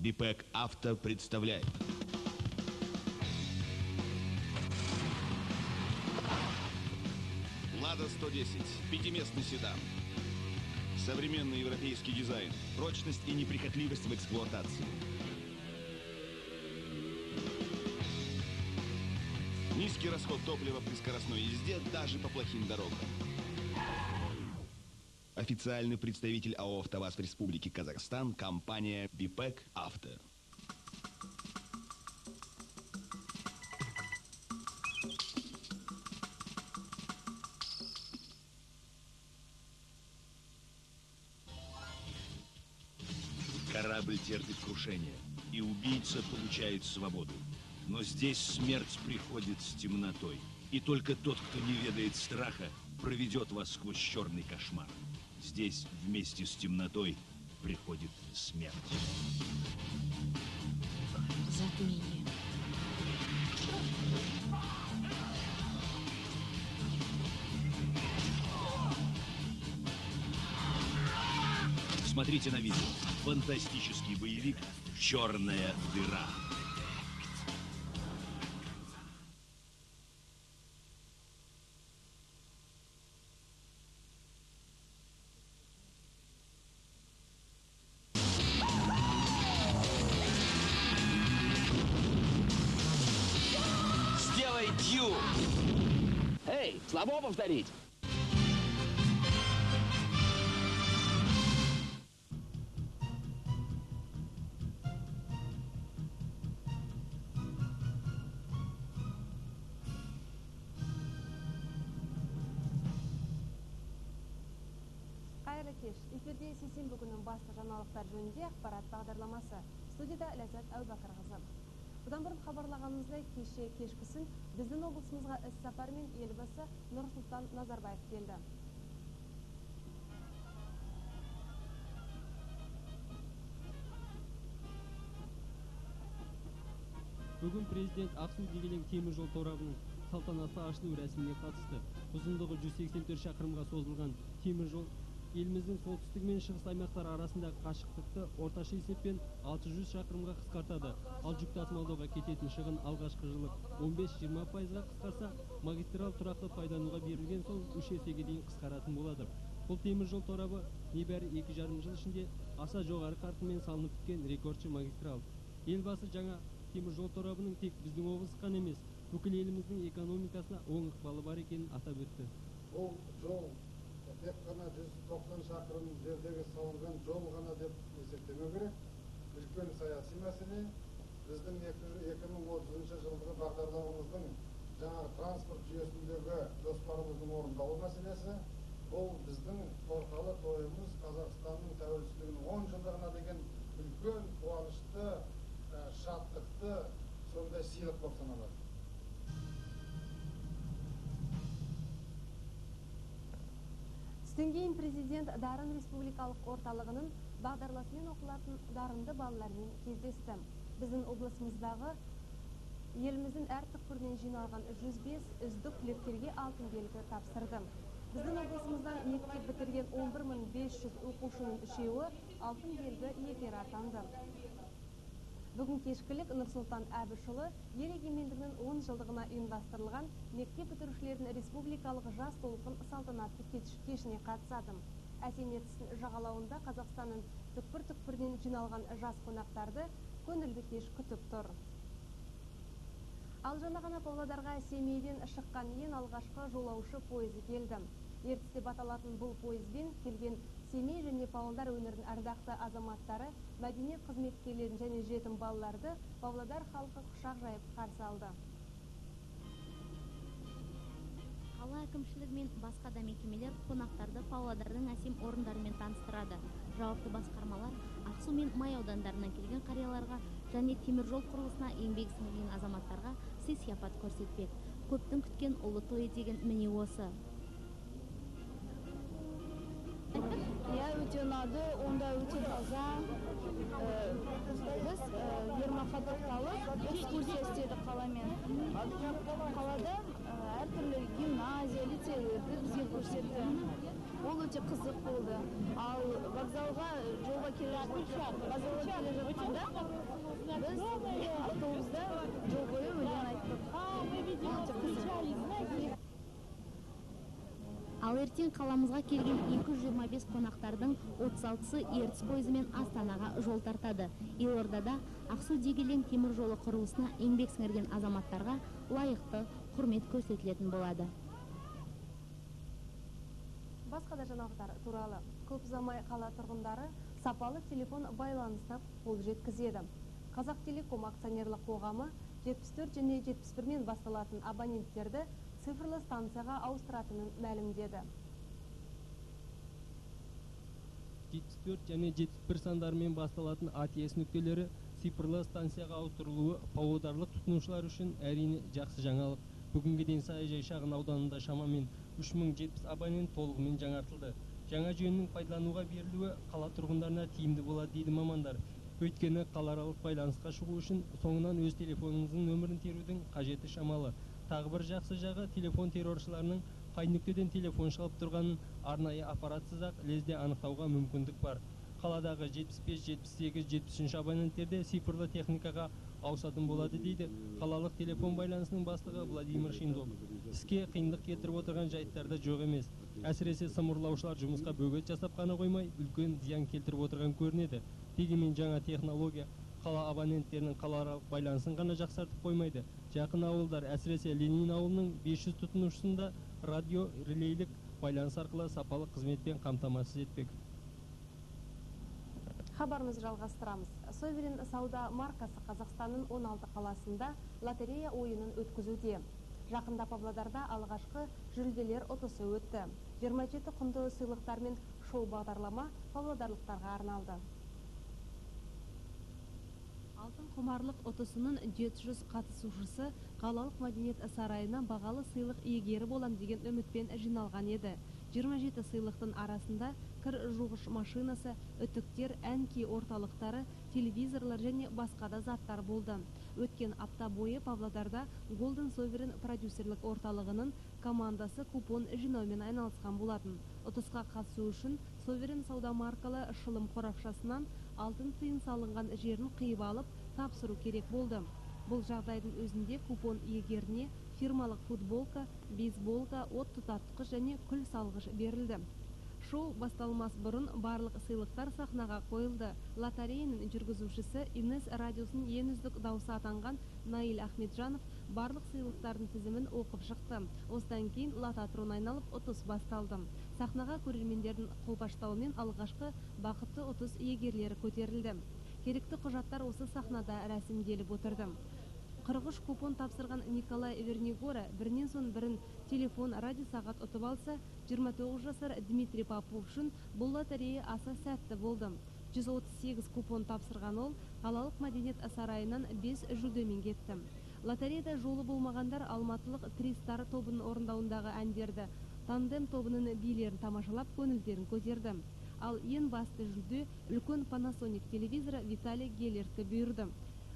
Бипек Авто представляет. Лада 110. Пятиместный седан. Современный европейский дизайн. Прочность и неприхотливость в эксплуатации. Низкий расход топлива при скоростной езде даже по плохим дорогам. Официальный представитель АО «АвтоВАЗ» в Республике Казахстан, компания Бипек Авто. Корабль терпит крушение, и убийца получает свободу. Но здесь смерть приходит с темнотой. И только тот, кто не ведает страха, проведет вас сквозь черный кошмар. Здесь вместе с темнотой приходит смерть. Затмение. Смотрите на видео. Фантастический боевик «Черная дыра». Сделай дью! Эй, слабо повторить? Қайырлы кеш. Эфирде сейсенбі күннің басты жаңалықтар жөнінде ақпарат бағдарламасы. Студияда Ләззат Әубәкірқызы. Бұдан бұрын хабарлағанымыздай, кеше кешкісін біздің облысымызға іс-сапармен елбасы Нұрсұлтан Назарбаев келді. Бүгін президент Ақсу-Дегелең темір жол торабының салтанатты ашылу рәсіміне қатысты. Ұзындығы 184 шақырымға созылған темір жол еліміздің солтүстік мен шығыс аймақтар арасындағы қашықтықты орташа есеппен 600 шақырымға қысқартады. Ал жүк тасымалдауға кететін шығын алғашқы жылы 15-20%-ға қысқарса, магистраль тұрақты пайдалануға берілген соң 3 есеге дейін қысқаратын болады. Бұл темір жол торабы небәрі 2,5 жыл ішінде аса жоғары қарқынмен салынып біткен рекордшы магистраль. Елбасы жаңа темір жол торабының тек біздің облыс қана емес, бүкіл еліміздің экономикасына оң ықпалы бар екенін атап өтті. Бұл жол тек қана 190 шақырым жердегі салынған жол ғана деп есептемеу керек. Үлкен саяси мәселе, біздің 2030 жылғы бағдарламамыздың жаңағы транспорт жүйесіндегі жоспарымыздың орындалу мәселесі. Бұл біздің торқалы тойымыз Қазақстанның тәуелсіздігінің 10 жылдығына деген үлкен қуанышты, шаттықты, сондай сыйлық болып саналады. Түстен кейін президент Дарын республикалық орталығының бағдарламасымен оқылатын дарынды балалармен кездесті. Біздің облысымыздағы еліміздің әр түкпірінен жиналған 105 үздік түлектерге алтын белгі тапсырды. Біздің облысымыздан мектеп бітірген 11.500 оқушының үшеуі алтын белгі иегері атанды. Бүгін кешкілік Нұрсұлтан Әбішұлы ел егемендігінің 10 жылдығына ұйымдастырылған мектеп бітірушілердің республикалық жас толқын салтанатты кешіне қатысады. Әсем ертістің жағалауында Қазақстанның түкпір-түкпірінен жиналған жас қонақтарды көңілді кеш күтіп тұр. Ал жаңа ғана Павлодарға Семейден шыққан ең алғашқы жолаушы пойызы келді. Ертіс деп аталатын бұл пойызбен келген Семей және Павлодар өңірінің ардақты азаматтары, мәдениет қызметкерлерін және жетім балаларды Павлодар халқы құшақ жайып қарсы алды. Қала әкімшілігі мен басқа да мекемелер қонақтарды Павлодардың әсем орындарымен таныстырады. Жауапты басқармалар Ақсу мен Май аудандарынан келген қарияларға және темір жол құрылысына еңбек сіңірген азаматтарға сый-сияпат көрсетпек. Көптің күткен ұлы тойы деген міне осы. Өте ұнады, онда өте таза. Біз Ермақа тоқталып экскурсия істедік қаламен. Қалада әртүрлі гимнастика, Азия лицейлерді бізге көрсетті. Ол өте қызық болды. Ал вокзалға жолға келе жатқанда біз автобуста жол бойы өлең айттық. Ал ертең қаламызға келген 225 қонақтардың 36-сы ертіс пойызымен Астанаға жол тартады. Елордада Ақсу-Дегелең темір жолы құрылысына еңбек сіңірген азаматтарға лайықты құрмет көрсетілетін болады. Басқа да жаңалықтар туралы. Көп ұзамай қала тұрғындары сапалы телефон байланысына қол жеткізеді. Қазақтелеком акционерлік қоғамы 74 және 71 мен басталатын абоненттерді цифрлы станцияға ауыстыратынын мәлімдеді. 74 және 71 сандарымен басталатын АТС нүктелері цифрлы станцияға ауыстырылуы павлодарлық тұтынушылар үшін әрине жақсы жаңалық. Бүгінге дейін Саяжай шағын ауданында шамамен 3070 абонент толығымен жаңартылды. Жаңа жүйенің пайдалануға берілуі қала тұрғындарына тиімді болады дейді мамандар. Өйткені қалааралық байланысқа шығу үшін соңынан өз телефоныңыздың нөмірін терудің қажеті шамалы. Тағы бір жақсы жағы, телефон терроршыларының қай нүктеден телефон шалып тұрғанын арнайы аппаратсыз-ақ лезде анықтауға мүмкіндік бар. Қаладағы 75, 78, 73 абоненттерде цифрлы техникаға ауысатын болады дейді қалалық телефон байланысының бастығы Владимир Шиндов. Іске қиындық кетіріп отырған жайттарды жоқ емес. Әсіресе сымырлаушылар жұмысқа бөгет жасап қана қоймай, үлкен зиян келтіріп отырған көрінеді. Дегенмен жаңа технология қала абоненттерінің қалааралық байланысын ғана жақсартып қоймайды. Жақын ауылдар, әсіресе Ленин ауылының 500 тұтынушысында радио релейлік байланыс арқылы сапалы қызметпен қамтамасыз етпек. Хабарымызды жалғастырамыз. Соверен сауда маркасы Қазақстанның 16 қаласында лотерея ойынын өткізуде. Жақында Павлодарда алғашқы жүлделер ұтысы өтті. 27 құнды сыйлықтар мен шоу бағдарлама павлодарлықтарға арналды. Алтын құмарлық ұтысының 700 қатысушысы қалалық мәдениет сарайына бағалы сыйлық иегері болам деген үмітпен жиналған еді. 27 сыйлықтың арасында кір жуғыш машинасы, үтіктер, әнки орталықтары, телевизорлар және басқа да заттар болды. Өткен апта бойы Павлодарда Golden Sovereign продюсерлік орталығының командасы купон жинаумен айналысқан болатын. Ұтысқа қатысу үшін Sovereign сауда маркалы шылым қорапшасынан алтын тиын салынған жерін қиып алып тапсыру керек болды. Бұл жағдайдың өзінде купон иегеріне фирмалық футболка, бейсболка, от тұтатқыш және күл салғыш берілді. Шоу басталмас бұрын барлық сыйлықтар сахнаға қойылды. Лотереяның жүргізушісі Инес радиосының ең үздік дауысы атанған Наиль Ахметжанов барлық сыйлықтардың тізімін оқып шықты. Осыдан кейін лототрон айналып ұтыс басталды. Сахнаға көрермендердің қолпаштауымен алғашқы бақытты ұтыс иегерлері көтерілді. Керекті құжаттар осы сахнада рәсімделіп отырды. 43 купон тапсырған Николай Вернигора бірінен соң бірін телефон, радио сағат ұтып алса, 29 жасар Дмитрий Попов үшін бұл лотерея аса сәтті болды. 138 купон тапсырған ол қалалық мәдениет сарайынан 5 жүлдемен кетті. Лотереяда жолы болмағандар алматылық Тристар тобының орындауындағы әндерді, тандем тобының билерін тамашалап көңілдерін көтерді. Ал ең басты жүлде үлкен Panasonic телевизоры Виталий Геллертке бұйырды.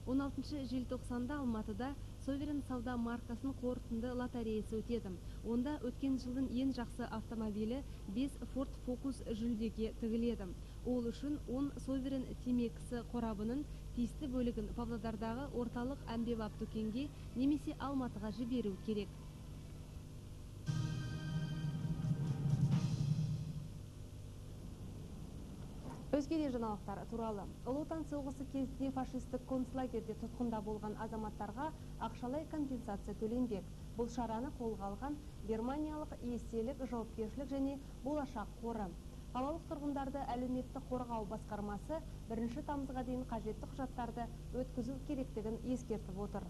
16 желтоқсанда Алматыда Sovereign сауда маркасын қорытынды лотереясы өтеді. Онда өткен жылдың ең жақсы автомобилі 5 Ford Focus жүлдеге тігіледі. Ол үшін 10 Sovereign темекісі қорабының тиісті бөлігін Павлодардағы орталық әмбебап дүкенге немесе Алматыға жіберу керек. Өзге де жаңалықтар туралы. Ұлы Отан соғысы кезінде фашистік концлагерде тұтқында болған азаматтарға ақшалай компенсация төленбек. Бұл шараны қолға алған Германиялық естелік, жауапкершілік және болашақ қоры. Қалалық тұрғындарды әлеуметтік қорғау басқармасы 1 тамызға дейін қажетті құжаттарды өткізу керектігін ескертіп отыр.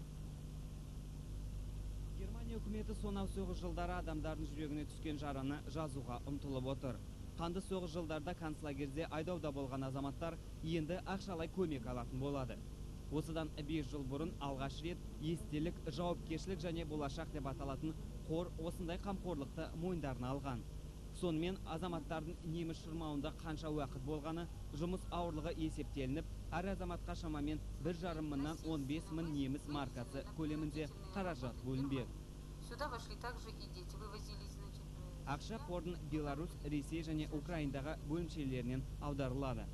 Германия үкіметі сонау соғыс жылдары адамдардың жүрегіне түскен жараны жазуға ұмтылып отыр. Қанды соғыс жылдарда концлагерде айдауда болған азаматтар енді ақшалай көмек алатын болады. Осыдан 5 жыл бұрын алғаш рет естелік, жауапкершілік және болашақ деп аталатын қор осындай қамқорлықты мойындарына алған. Сонымен азаматтардың неміс шырмауында қанша уақыт болғаны, жұмыс ауырлығы есептелініп, әр азаматқа шамамен 1,5 мыңнан 15 мың неміс маркасы көлемінде қаражат бөлінбек. Сюда вошли также и дети, вывозились, значит. Ақша қордың Беларусь, Ресей және Украинадағы бөлімшелерінен аударылады.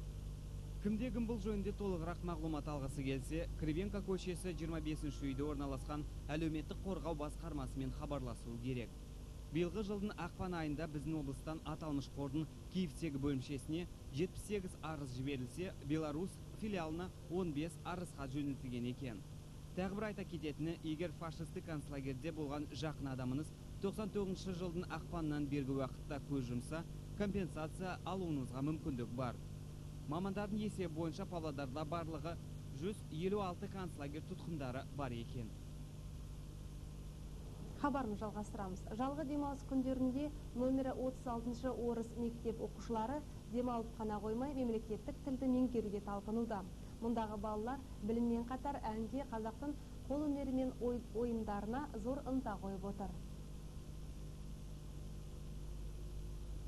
Кімде-кім бұл жөнінде толығырақ мағлұмат алғысы келсе, Кривенко көшесі 25-ші үйде орналасқан әлеуметтік қорғау басқармасымен хабарласуы керек. Биылғы жылдың ақпан айында біздің облыстан аталмыш қордың Киевтегі бөлімшесіне 78 арыз жіберілсе, Беларусь филиалына 15 арызға жөнелтілген екен. Тағы бір айта кететіні, егер фашистік концлагерде болған жақын адамыңыз 99 жылдың ақпаннан бергі уақытта көз жұмса, компенсация алуыңызға мүмкіндік бар. Мамандардың есебі бойынша Павлодарда барлығы 156 концлагер тұтқындары бар екен. Хабарын жалғастырамыз. Жалғы демалыс күндерінде нөмірі 36-шы орыс мектеп оқушылары демалып қана қоймай мемлекеттік тілді меңгеруге талпынуда. Мұндағы балалар біліммен қатар әнге, қазақтың қол өнері мен ойындарына зор ынта қойып отыр.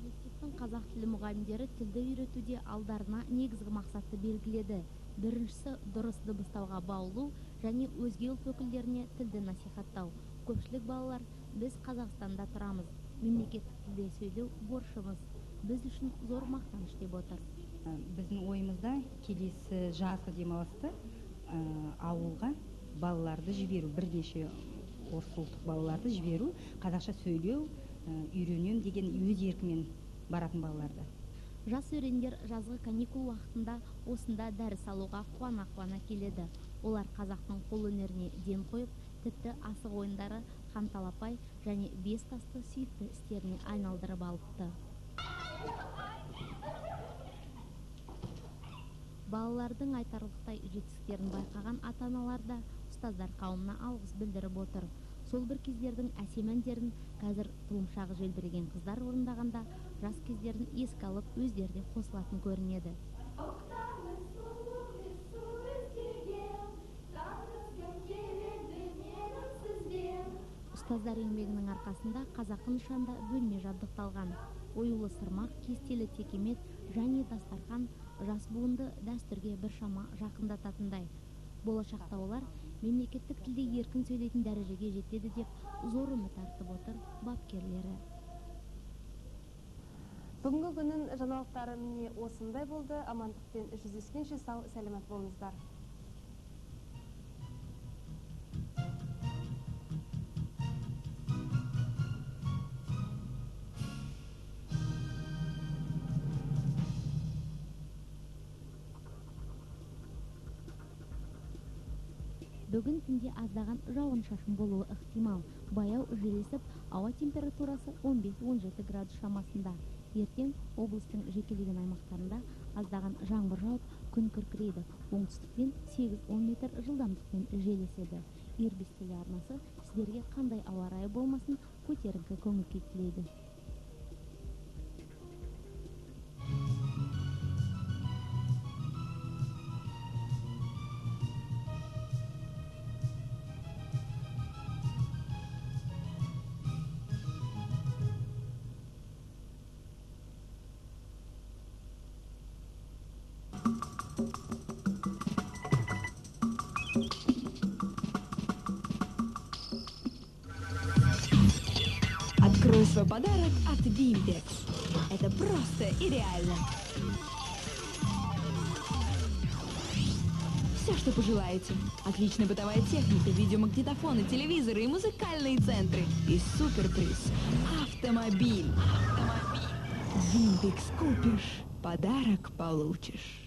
Мектептің қазақ тілі мұғалімдері тілді үйретуде алдарына негізгі мақсатты белгіледі. Біріншісі дұрыс дыбыстауға баулу және өзге ұлт өкілдеріне тілді насихаттау. Көпшілік балалар, біз Қазақстанда тұрамыз, мемлекеттік тілде сөйлеу борышымыз, біз үшін зор мақтаныш деп отыр. Біздің ойымызда келесі жазғы демалысты ауылға балаларды жіберу, бірнеше орыс ұлттық балаларды жіберу, қазақша сөйлеу, үйренем деген өз еркімен баратын балаларды. Жас өрендер жазғы каникул уақытында осында дәріс алуға қуана келеді. Олар қазақтың қол өнеріне ден қойып, тіпті асық ойындары, қанталапай және бес тасты сүйікті істеріне айналдырып алыпты. Балалардың айтарлықтай жетістіктерін байқаған ата-аналар да ұстаздар қауымына алғыс білдіріп отыр. Сол бір кездердің әсем әндерін қазір тұлымшағы желбіреген қыздар орындағанда, жас кездерін еске алып өздері де қосылатын көрінеді. Ұстаздар еңбегінің арқасында қазақы нышанда бөлме жабдықталған. Оюлы сырмақ, кестелі текемет және дастархан жас буынды дәстүрге біршама жақындататындай. Болашақта олар мемлекеттік тілде еркін сөйлейтін дәрежеге жетеді деп зор үміт артып отыр бапкерлері. Бүгінгі күннің жаңалықтары міне осындай болды. Амандықпен жүздескенше сау сәлемет болыңыздар. Бүгін түнде аздаған жауын шашын болуы ықтимал. Баяу жел есіп, ауа температурасы 15-17 градус шамасында. Ертең облыстың жекелеген аймақтарында аздаған жаңбыр жауып, күн күркірейді. Оңтүстіктен 8-10 метр жылдамдықпен жел еседі. Ирбис телеарнасы сіздерге қандай ауа райы болмасын көтеріңкі көңіл күй тілейді. Открой свой подарок от Вимпекс. Это просто и реально. Все, что пожелаете. Отличная бытовая техника, видеомагнитофоны, телевизоры и музыкальные центры. И суперприз – автомобиль. Вимпекс купишь, подарок получишь.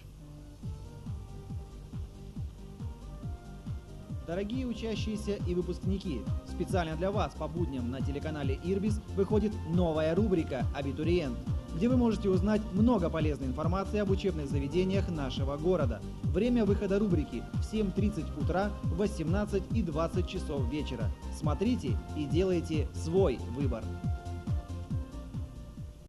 Дорогие учащиеся и выпускники, специально для вас по будням на телеканале Ирбис выходит новая рубрика «Абитуриент», где вы можете узнать много полезной информации об учебных заведениях нашего города. Время выхода рубрики в 7:30 утра, 18 и 20 часов вечера. Смотрите и делайте свой выбор.